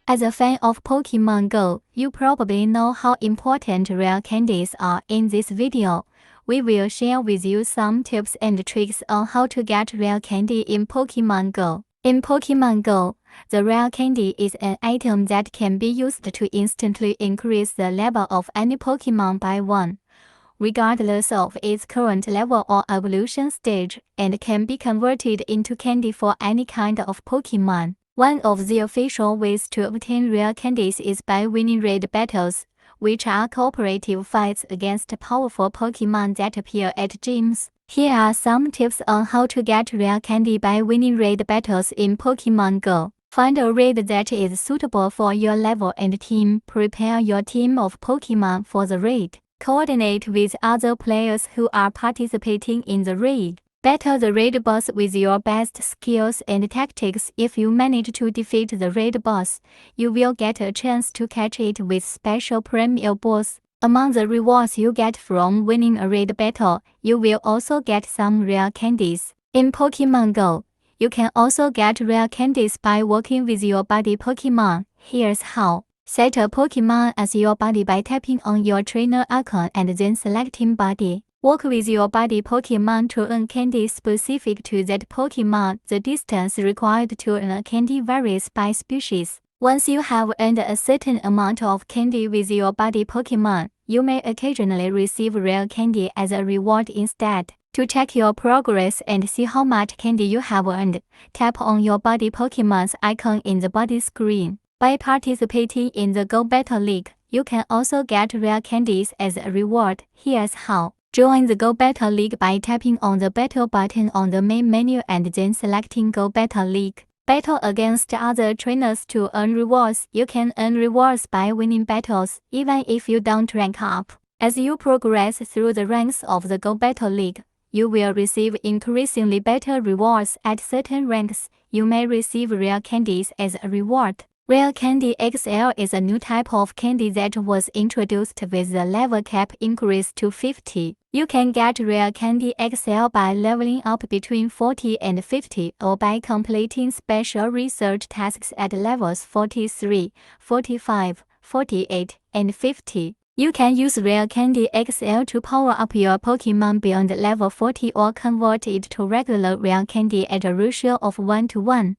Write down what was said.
As a fan of Pokemon Go, you probably know how important rare candies are. In this video, we will share with you some tips and tricks on how to get rare candy in Pokemon Go. In Pokemon Go, the rare candy is an item that can be used to instantly increase the level of any Pokemon by 1, regardless of its current level or evolution stage, and can be converted into candy for any kind of Pokemon. One of the official ways to obtain rare candies is by winning raid battles, which are cooperative fights against powerful Pokemon that appear at gyms. Here are some tips on how to get rare candy by winning raid battles in Pokemon Go. Find a raid that is suitable for your level and team. Prepare your team of Pokemon for the raid. Coordinate with other players who are participating in the raid. Battle the raid boss with your best skills and tactics. If you manage to defeat the raid boss, you will get a chance to catch it with special premium balls. Among the rewards you get from winning a raid battle, you will also get some rare candies. In Pokemon Go, you can also get rare candies by working with your buddy Pokemon. Here's how. Set a Pokemon as your buddy by tapping on your trainer icon and then selecting buddy. Work with your buddy Pokemon to earn candy specific to that Pokemon. The distance required to earn a candy varies by species. Once you have earned a certain amount of candy with your buddy Pokemon, you may occasionally receive rare candy as a reward instead. To check your progress and see how much candy you have earned, tap on your buddy Pokemon's icon in the body screen. By participating in the Go Battle League, you can also get rare candies as a reward. Here's how. Join the Go Battle League by tapping on the Battle button on the main menu and then selecting Go Battle League. Battle against other trainers to earn rewards. You can earn rewards by winning battles, even if you don't rank up. As you progress through the ranks of the Go Battle League, you will receive increasingly better rewards. At certain ranks, you may receive rare candies as a reward. Rare Candy XL is a new type of candy that was introduced with the level cap increase to 50. You can get Rare Candy XL by leveling up between 40 and 50 or by completing special research tasks at levels 43, 45, 48, and 50. You can use Rare Candy XL to power up your Pokemon beyond level 40 or convert it to regular Rare Candy at a ratio of 1:1.